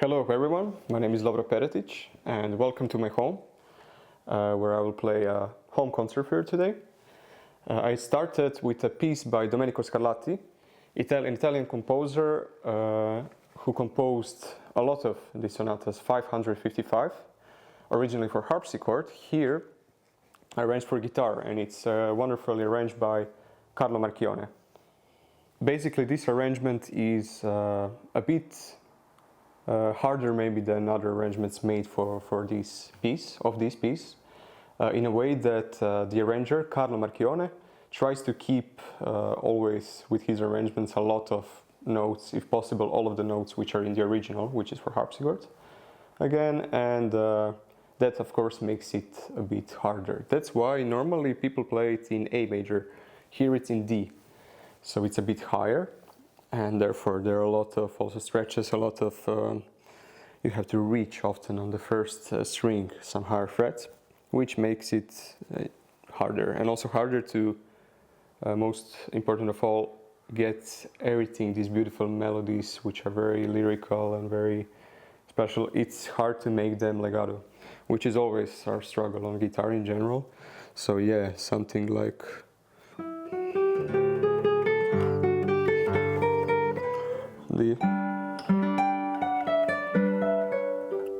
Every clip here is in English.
Hello everyone, my name is Lovro Peretic and welcome to my home where I will play a home concert for you today. I started with a piece by Domenico Scarlatti, an Italian composer who composed a lot of the sonatas 555, originally for harpsichord. Here arranged for guitar, and it's wonderfully arranged by Carlo Marchione. Basically this arrangement is a bit harder maybe than other arrangements made for this piece, in a way that the arranger, Carlo Marchione, tries to keep always with his arrangements a lot of notes, if possible all of the notes which are in the original, which is for harpsichord again, and that of course makes it a bit harder. That's why normally people play it in A major. Here it's in D, so it's a bit higher. And therefore there are a lot of also stretches, a lot of you have to reach often on the first string some higher frets, which makes it harder, and also harder to, most important of all, get everything, these beautiful melodies which are very lyrical and very special. It's hard to make them legato, which is always our struggle on guitar in general. So yeah, something like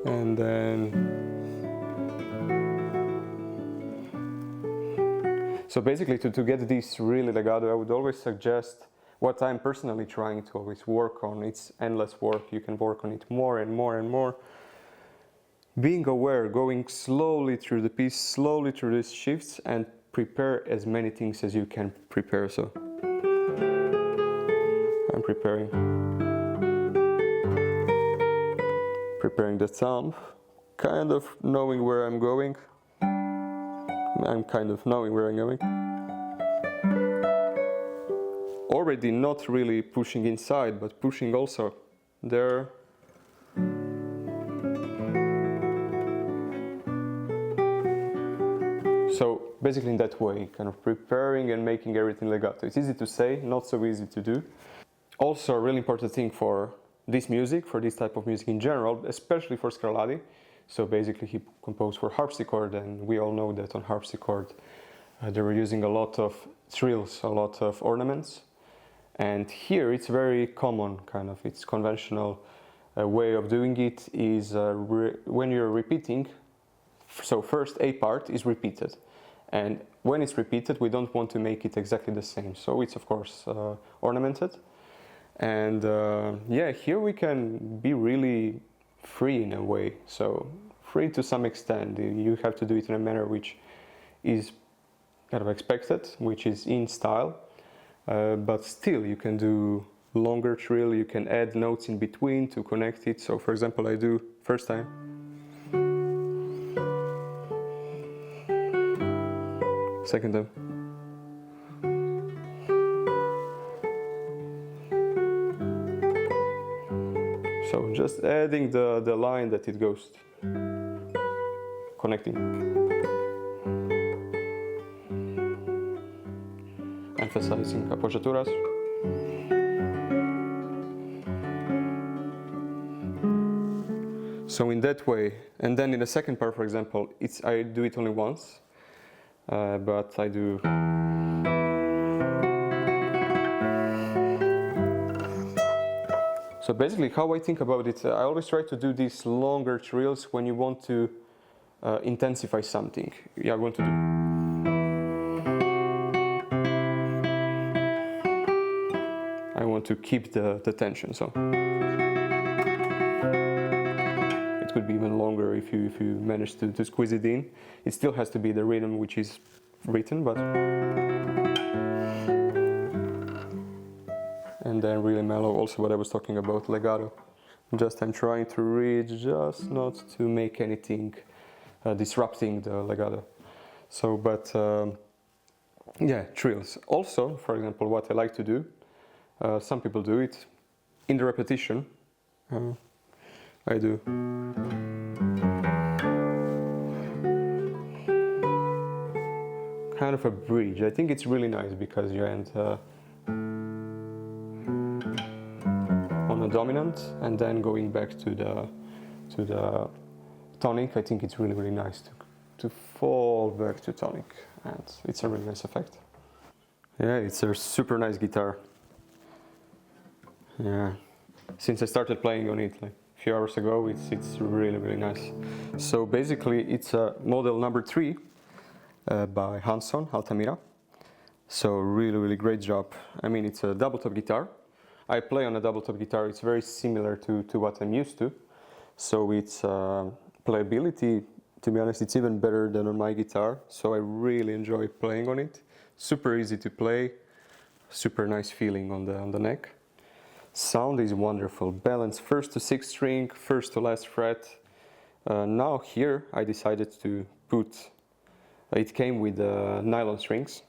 and then so basically to get this really legato, I would always suggest what I'm personally trying to always work on. It's endless work, you can work on it more and more and more. Being aware, going slowly through the piece, slowly through these shifts, and prepare as many things as you can prepare. So I'm preparing the thumb, kind of knowing where I'm going. I'm kind of knowing where I'm going. Already not really pushing inside, but pushing also there. So basically in that way, kind of preparing and making everything legato. It's easy to say, not so easy to do. Also a really important thing for this music, for this type of music in general, especially for Scarlatti. So basically he composed for harpsichord, and we all know that on harpsichord they were using a lot of trills, a lot of ornaments. And here it's very common, kind of, it's conventional way of doing it is when you're repeating, so first a part is repeated. And when it's repeated, we don't want to make it exactly the same. So it's of course ornamented. And yeah, here we can be really free in a way, so free to some extent. You have to do it in a manner which is kind of expected, which is in style, but still you can do longer trill, you can add notes in between to connect it. So for example, I do first time, second time, so just adding the line that it goes to, connecting, emphasizing appoggiaturas. So in that way, and then in the second part, for example, I do it only once, but I do. So basically how I think about it, I always try to do these longer trills when you want to intensify something. Yeah, I want to do. I want to keep the tension, so. It could be even longer if you manage to squeeze it in. It still has to be the rhythm which is written, but. And then really mellow, also what I was talking about, legato. I'm trying to read, just not to make anything disrupting the legato. So, but yeah, trills. Also, for example, what I like to do, some people do it, in the repetition, I do. Kind of a bridge. I think it's really nice because you end dominant and then going back to the tonic. I think it's really, really nice to fall back to tonic, and it's a really nice effect. Yeah, it's a super nice guitar. Yeah, since I started playing on it like a few hours ago, it's really, really nice. So basically it's a model number 3 by Hanson, Altamira. So really, really great job. I mean, it's a double top guitar. I play on a double top guitar. It's very similar to what I'm used to. So it's playability, to be honest, it's even better than on my guitar. So I really enjoy playing on it. Super easy to play, super nice feeling on the neck. Sound is wonderful. Balance first to 6th string, first to last fret. Now here I decided to put, it came with nylon strings.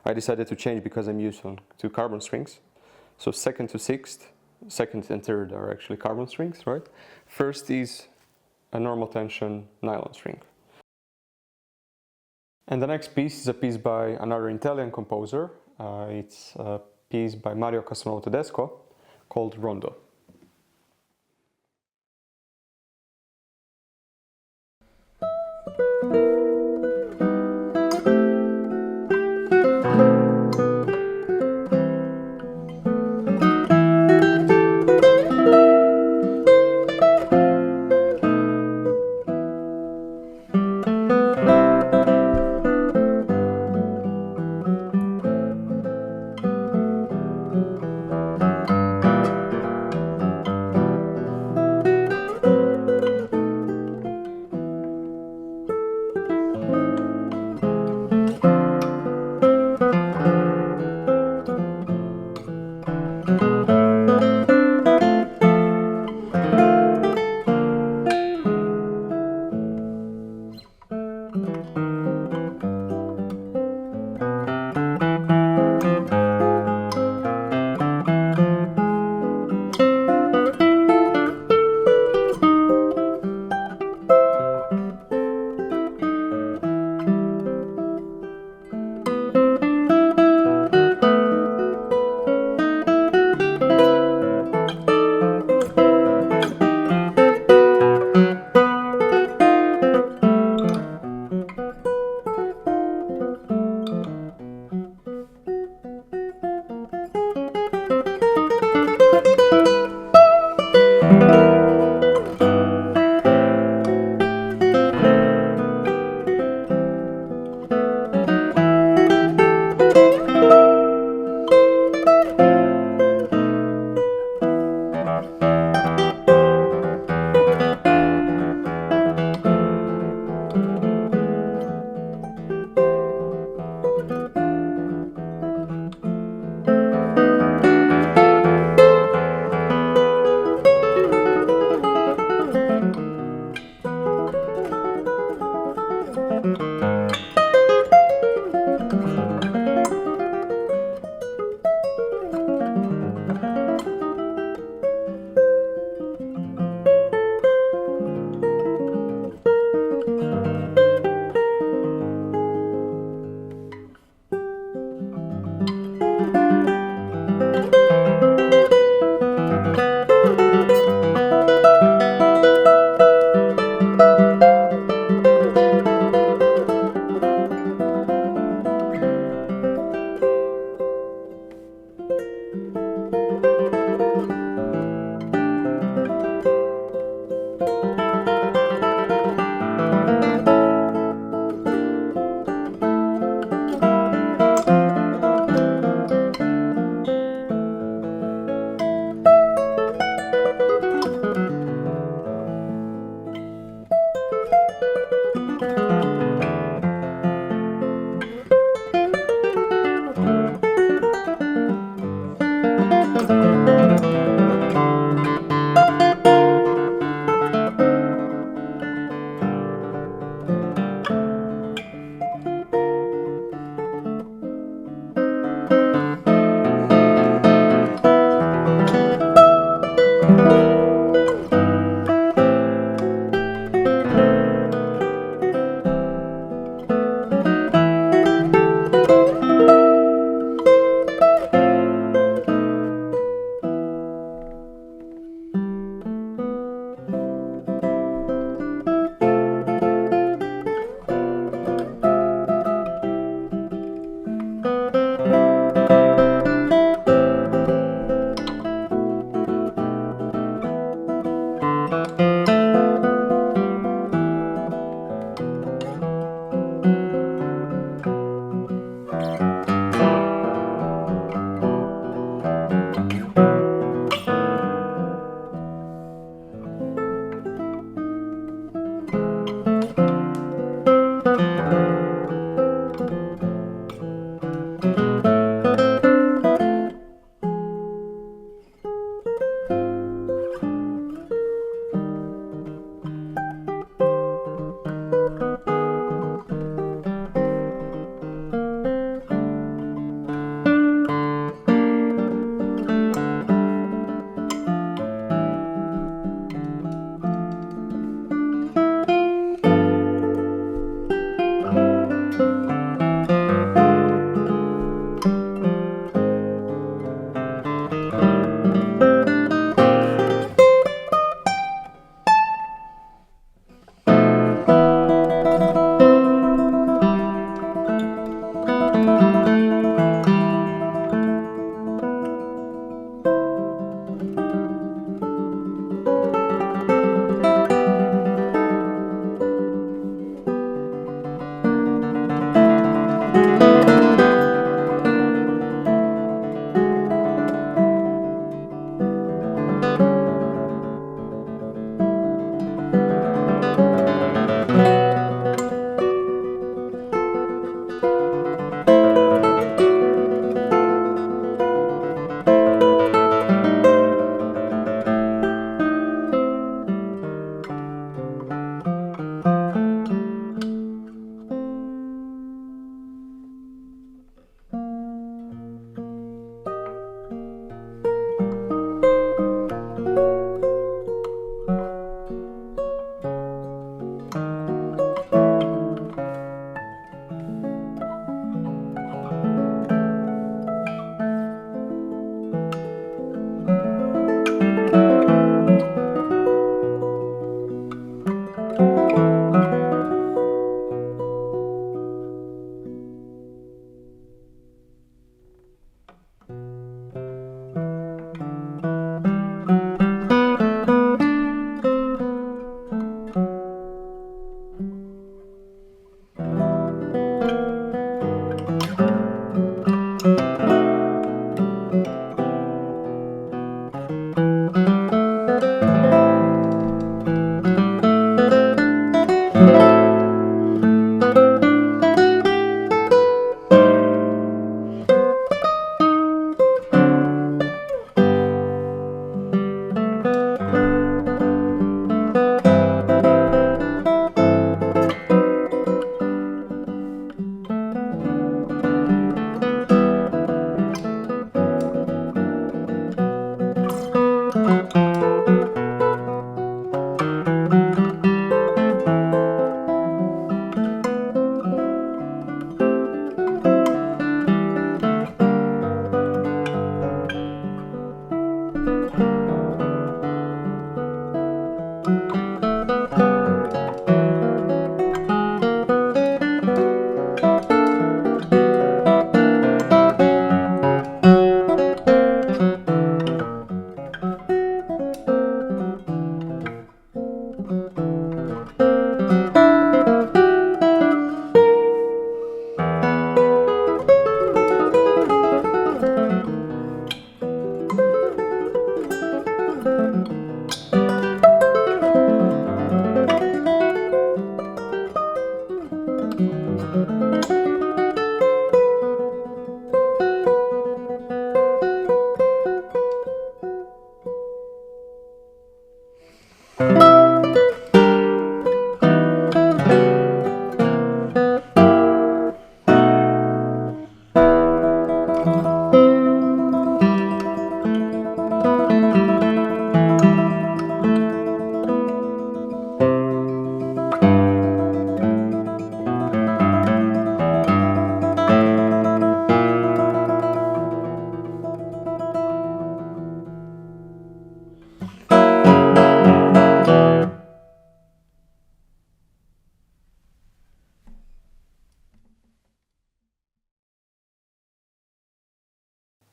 I decided to change because I'm used to carbon strings. So 2nd to 6th, 2nd and 3rd are actually carbon strings, right? First is a normal tension nylon string. And the next piece is a piece by another Italian composer. It's a piece by Castelnuovo-Tedesco called Rondo.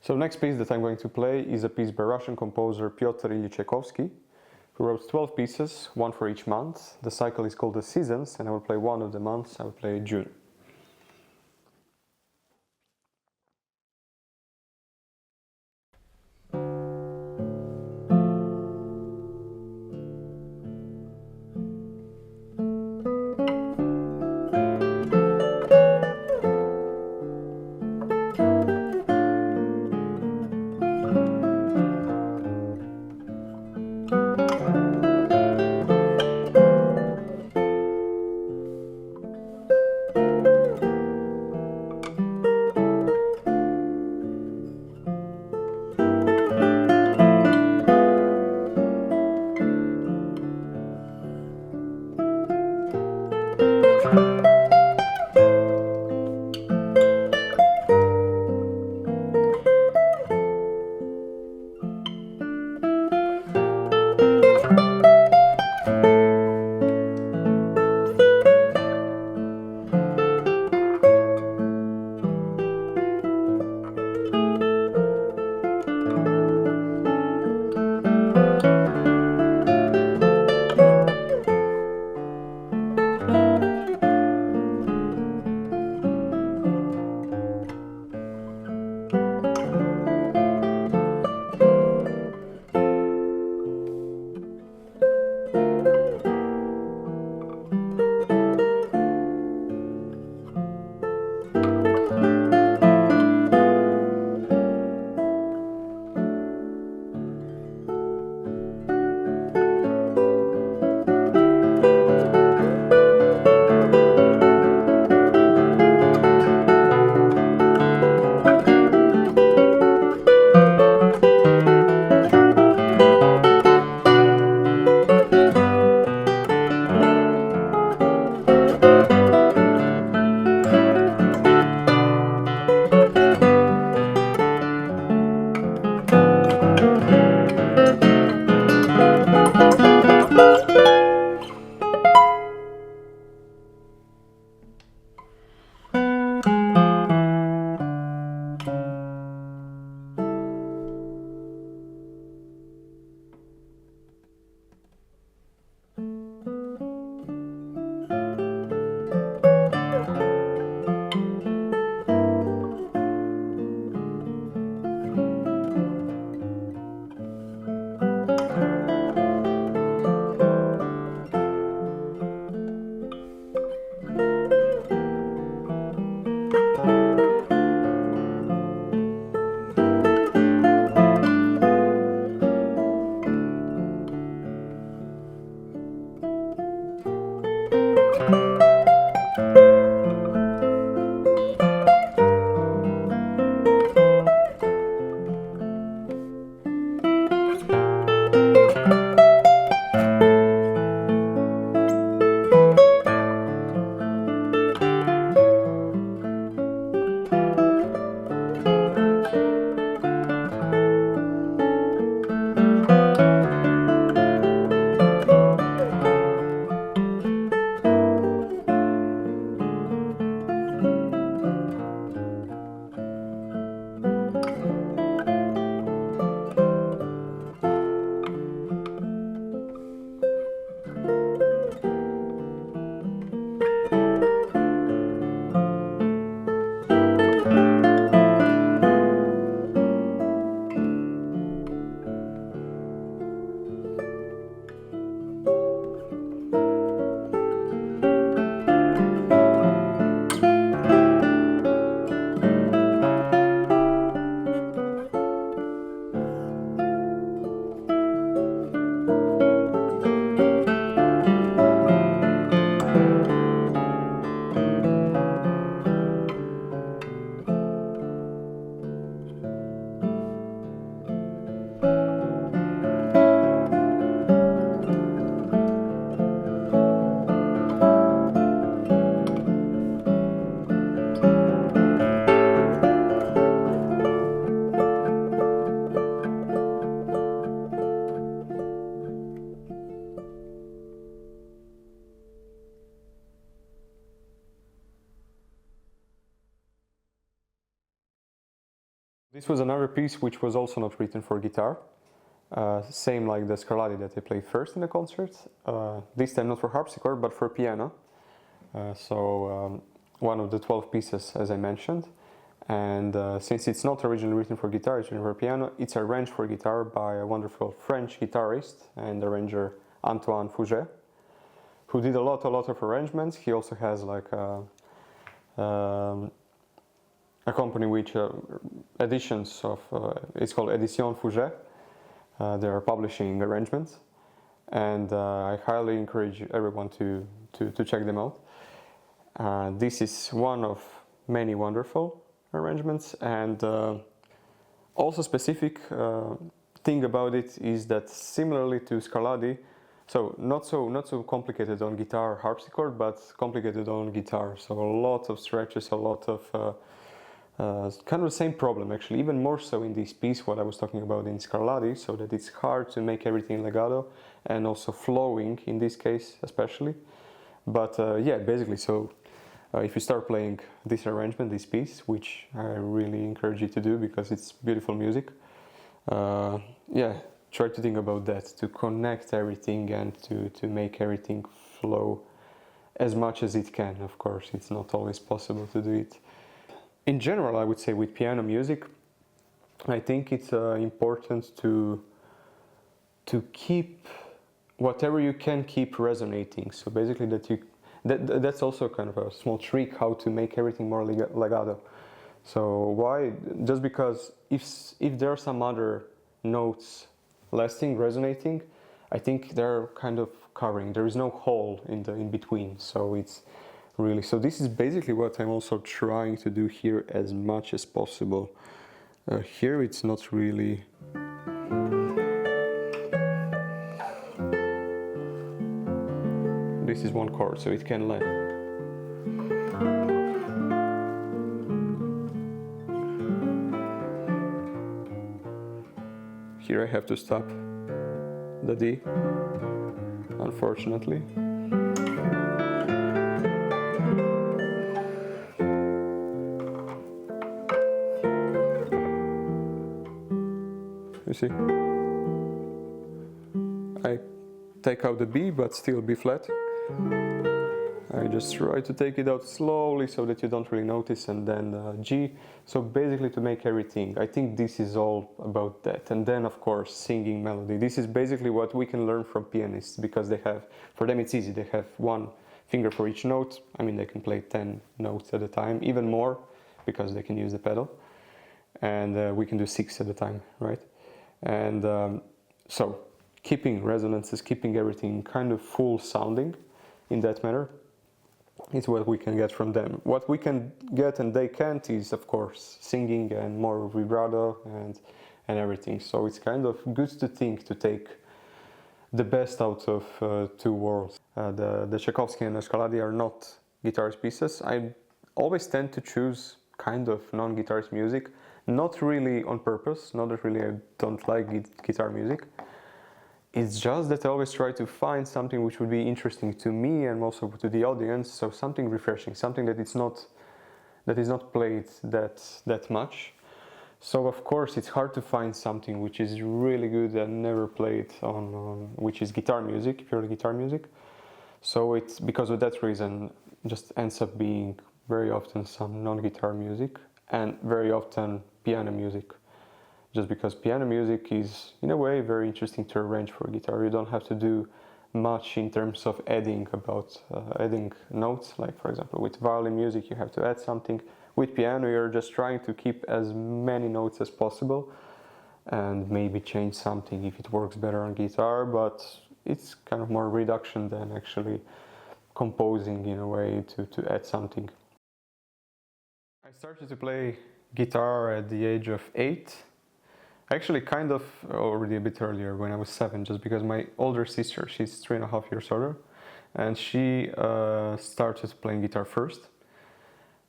So the next piece that I'm going to play is a piece by Russian composer Pyotr Ilyich Tchaikovsky, who wrote 12 pieces, one for each month. The cycle is called the Seasons, and I will play one of the months. I will play June. This was another piece which was also not written for guitar. Same like the Scarlatti that I played first in the concert. This time not for harpsichord, but for piano. One of the 12 pieces, as I mentioned. And since it's not originally written for guitar, it's written for piano, it's arranged for guitar by a wonderful French guitarist and arranger Fougeray, who did a lot of arrangements. He also has like a company which editions of, it's called Edition Fougeray. They are publishing arrangements, and I highly encourage everyone to check them out. This is one of many wonderful arrangements, and also specific thing about it is that similarly to Scarlatti, so not so complicated on guitar harpsichord, but complicated on guitar. So a lot of stretches, a lot of kind of the same problem, actually, even more so in this piece, what I was talking about in Scarlatti, so that it's hard to make everything legato and also flowing in this case especially. But yeah, basically, so if you start playing this arrangement, this piece, which I really encourage you to do because it's beautiful music, yeah, try to think about that, to connect everything and to make everything flow as much as it can. Of course, it's not always possible to do it. In general, I would say with piano music, I think it's important to keep whatever you can keep resonating. So basically, that's also kind of a small trick how to make everything more legato. So why? Just because if there are some other notes lasting, resonating, I think they're kind of covering. There is no hole in between. So it's really, so this is basically what I'm also trying to do here as much as possible. Here it's not really. This is one chord, so it can land. Here I have to stop the D, unfortunately. You see? I take out the B, but still B flat. I just try to take it out slowly so that you don't really notice, and then G. So basically to make everything, I think this is all about that. And then of course singing melody. This is basically what we can learn from pianists, because they have, for them it's easy, they have one finger for each note. I mean, they can play 10 notes at a time, even more, because they can use the pedal. And we can do 6 at a time, right? And so keeping resonances, keeping everything kind of full sounding in that manner is what we can get from them. What we can get and they can't is, of course, singing and more vibrato and everything. So it's kind of good to think to take the best out of two worlds. The Tchaikovsky and the Scarlatti are not guitarist pieces. I always tend to choose kind of non-guitarist music, not really on purpose, not that really I don't like guitar music. It's just that I always try to find something which would be interesting to me and also to the audience, so something refreshing, something that is not played that much. So of course it's hard to find something which is really good and never played on which is guitar music, purely guitar music. So it's because of that reason just ends up being very often some non-guitar music and very often piano music. Just because piano music is, in a way, very interesting to arrange for guitar. You don't have to do much in terms of adding notes. Like, for example, with violin music, you have to add something. With piano, you're just trying to keep as many notes as possible and maybe change something if it works better on guitar, but it's kind of more reduction than actually composing in a way to add something. I started to play guitar at the age of 8. Actually, kind of already a bit earlier, when I was 7, just because my older sister, she's 3.5 years older, and she started playing guitar first.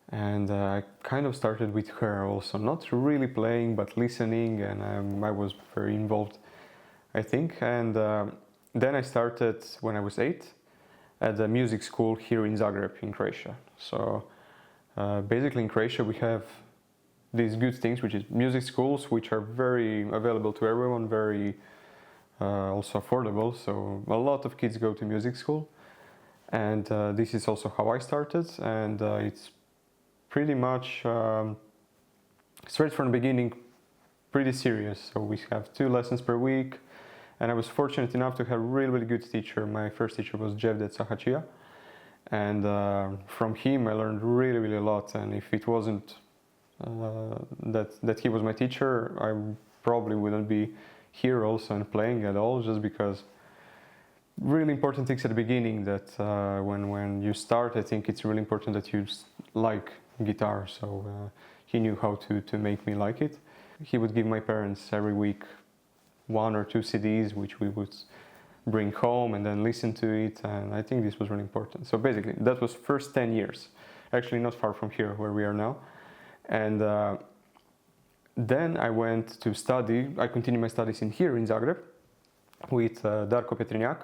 And I kind of started with her also, not really playing, but listening, and I was very involved, I think. And then I started when I was 8 at the music school here in Zagreb, in Croatia. So basically in Croatia we have these good things, which is music schools, which are very available to everyone, very also affordable. So a lot of kids go to music school, and this is also how I started. And it's pretty much straight from the beginning, pretty serious. So we have 2 lessons per week, and I was fortunate enough to have a really, really good teacher. My first teacher was Xhevdet Sahatxhija, and from him I learned really, really a lot. And if it wasn't that he was my teacher, I probably wouldn't be here also and playing at all, just because really important things at the beginning that when you start, I think it's really important that you like guitar. So he knew how to make me like it. He would give my parents every week 1 or 2 CDs, which we would bring home and then listen to it, and I think this was really important. So basically, that was first 10 years, actually not far from here where we are now. And then I went to study. I continued my studies in Zagreb with Darko Petrinjak.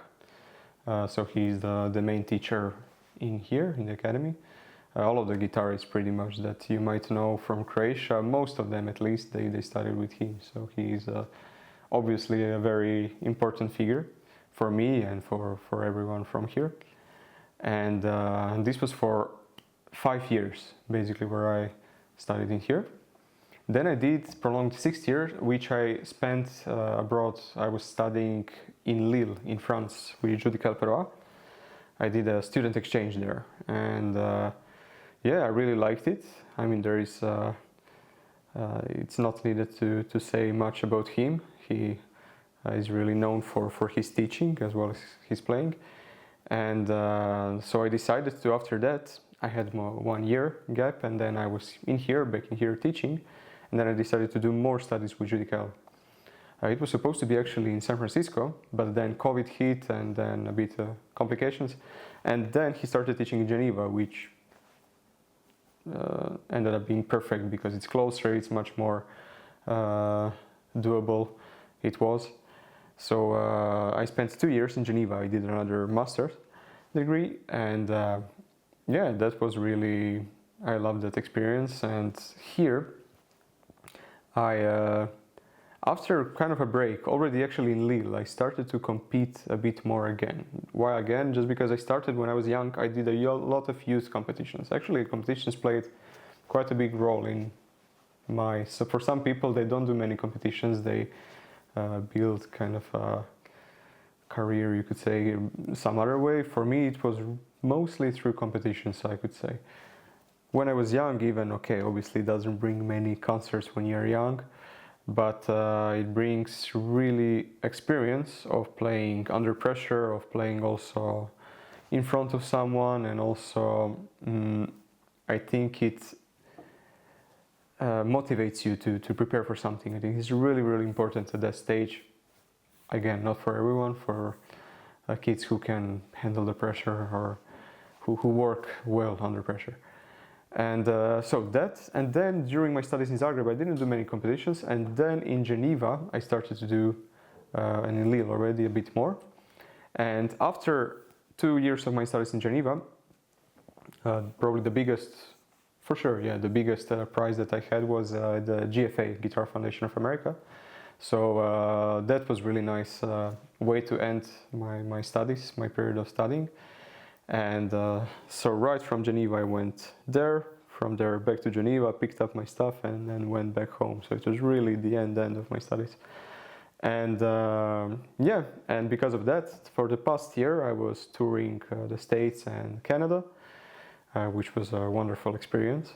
So he's the main teacher in the academy. All of the guitarists pretty much that you might know from Croatia, most of them at least, they studied with him. So he's obviously a very important figure for me and for everyone from here. And this was for 5 years, basically, where I studied in here. Then I did prolonged 6 years, which I spent abroad. I was studying in Lille, in France, with Judicaël Perroy. I did a student exchange there, and yeah, I really liked it. I mean, there is, it's not needed to say much about him. He is really known for his teaching as well as his playing. And so I decided to, after that, I had 1 year gap, and then I was back in here teaching. And then I decided to do more studies with Judicaël. It was supposed to be actually in San Francisco, but then COVID hit and then a bit complications. And then he started teaching in Geneva, which ended up being perfect because it's closer, it's much more doable. It was. So I spent 2 years in Geneva. I did another master's degree, and yeah, that was really, I loved that experience. And here I after kind of a break, already actually in Lille, I started to compete a bit more again. Why again? Just because I started when I was young. I did a lot of youth competitions. Actually, competitions played quite a big role in my, so for some people they don't do many competitions, they build kind of a career, you could say, some other way. For me it was mostly through competitions, I could say. When I was young even, okay, obviously it doesn't bring many concerts when you're young, but it brings really experience of playing under pressure, of playing also in front of someone, and also I think it motivates you to prepare for something. I think it's really, really important at that stage. Again, not for everyone, for kids who can handle the pressure or who work well under pressure. And so that, and then during my studies in Zagreb, I didn't do many competitions, and then in Geneva I started to do, and in Lille already a bit more. And after 2 years of my studies in Geneva, probably the biggest, for sure, yeah, the biggest prize that I had was the GFA, Guitar Foundation of America. So that was really nice way to end my studies, my period of studying. And so right from Geneva I went there, from there back to Geneva, picked up my stuff and then went back home. So it was really the end of my studies. And yeah, and because of that, for the past year I was touring the States and Canada, which was a wonderful experience.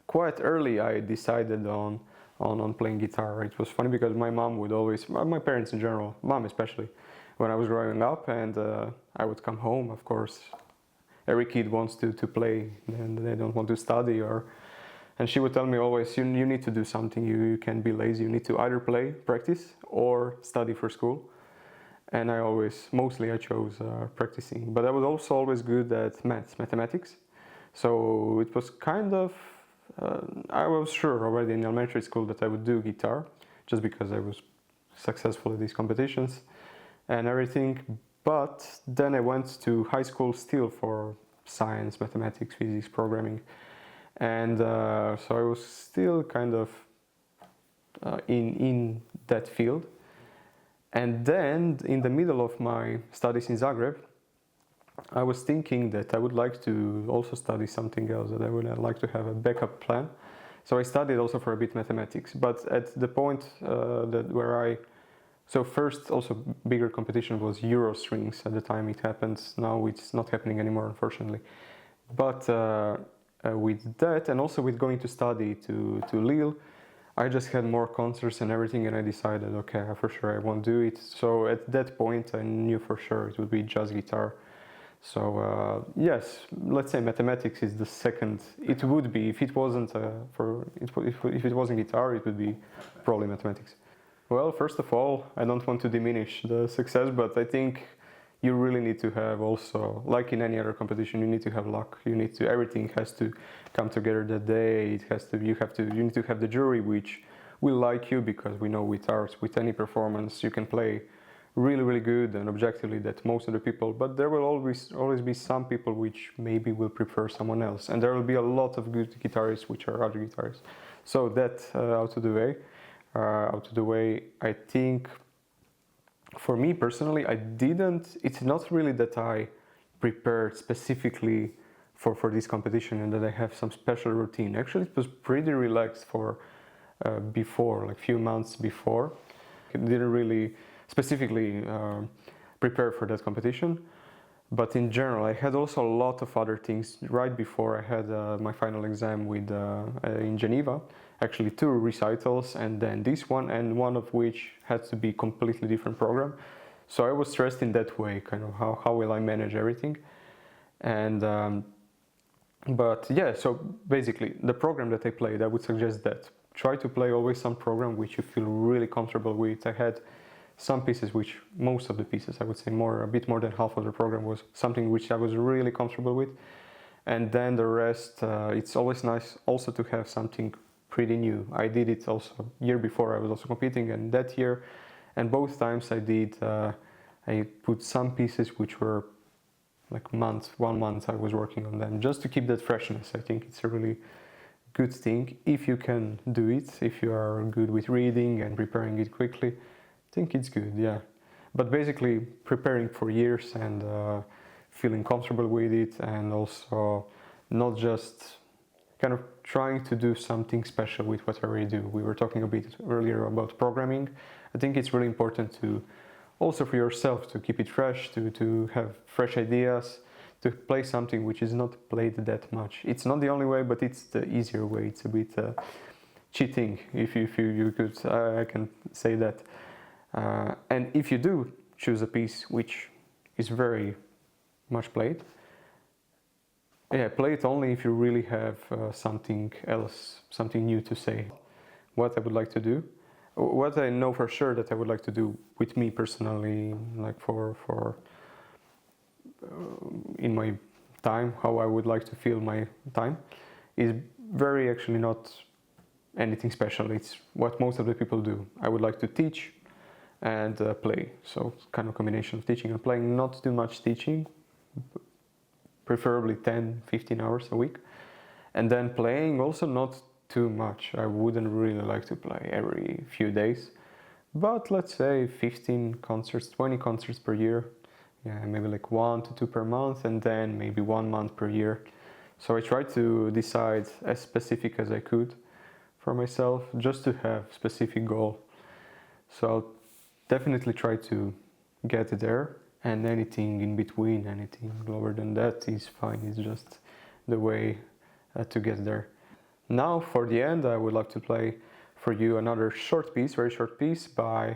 Quite early I decided on playing guitar. It was funny because my mom would always, my parents in general, mom especially, when I was growing up, and I would come home, of course, every kid wants to play and they don't want to study, and she would tell me always, you need to do something, you can't be lazy, you need to either play, practice, or study for school. And mostly I chose practicing, but I was also always good at mathematics. So it was kind of, I was sure already in elementary school that I would do guitar, just because I was successful at these competitions and everything. But then I went to high school still for science, mathematics, physics, programming, And so I was still kind of in that field. And then in the middle of my studies in Zagreb, I was thinking that I would like to also study something else, that I would like to have a backup plan. So I studied also for a bit mathematics, but at the point so first also bigger competition was Euro strings at the time it happened. Now it's not happening anymore, unfortunately. But with that, and also with going to study to Lille, I just had more concerts and everything, and I decided, okay, for sure I won't do it. So at that point I knew for sure it would be jazz guitar. So yes, let's say mathematics is the second. It would be, if it wasn't if it wasn't guitar, it would be probably mathematics. Well, first of all, I don't want to diminish the success, but I think you really need to have also, like in any other competition, you need to have luck. You need to, everything has to come together that day. It has to, you need to have the jury which will like you, because we know with arts, with any performance, you can play really, really good and objectively that most of the people, but there will always be some people which maybe will prefer someone else, and there will be a lot of good guitarists which are other guitarists. So that out of the way, I think for me personally, it's not really that I prepared specifically for this competition and that I have some special routine. Actually, it was pretty relaxed for before, like few months before. I didn't really specifically prepare for that competition, but in general I had also a lot of other things. Right before I had my final exam in Geneva, actually 2 recitals, and then this one, and one of which had to be completely different program. So I was stressed in that way, kind of how will I manage everything. And but yeah, so basically the program that I played, I would suggest that try to play always some program which you feel really comfortable with. I had some pieces which, most of the pieces, I would say a bit more than half of the program was something which I was really comfortable with. And then the rest, it's always nice also to have something pretty new. I did it also year before, I was also competing, and that year, and both times I put some pieces which were like 1 month I was working on them, just to keep that freshness. I think it's a really good thing if you can do it, if you are good with reading and preparing it quickly. I think it's good, yeah. But basically preparing for years and feeling comfortable with it, and also not just kind of trying to do something special with whatever you do. We were talking a bit earlier about programming. I think it's really important to also for yourself to keep it fresh, to have fresh ideas, to play something which is not played that much. It's not the only way, but it's the easier way. It's a bit cheating, if you could, I can say that. And if you do choose a piece which is very much played, yeah, play it only if you really have something else, something new to say. What I would like to do, what I know for sure that I would like to do with me personally, like in my time, how I would like to feel my time, is very actually not anything special. It's what most of the people do. I would like to teach and play, so kind of combination of teaching and playing. Not too much teaching, preferably 10-15 hours a week, and then playing also not too much. I wouldn't really like to play every few days, but let's say 15 concerts, 20 concerts per year. Yeah, maybe like 1 to 2 per month, and then maybe 1 month per year. So I try to decide as specific as I could for myself, just to have specific goal. So I'll definitely try to get there, and anything in between, anything lower than that is fine. It's just the way to get there. Now for the end, I would like to play for you another short piece, very short piece by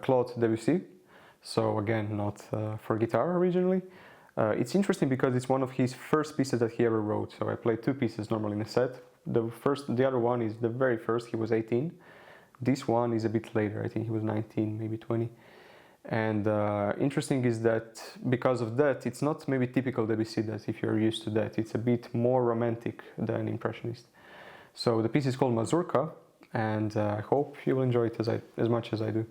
Claude Debussy. So again, not for guitar originally. It's interesting because it's one of his first pieces that he ever wrote. So I play 2 pieces normally in a set. The other one is the very first. He was 18. This one is a bit later. I think he was 19, maybe 20. And interesting is that because of that, it's not maybe typical Debussy, that if you're used to that, it's a bit more romantic than impressionist. So the piece is called Mazurka, and I hope you will enjoy it as much as I do.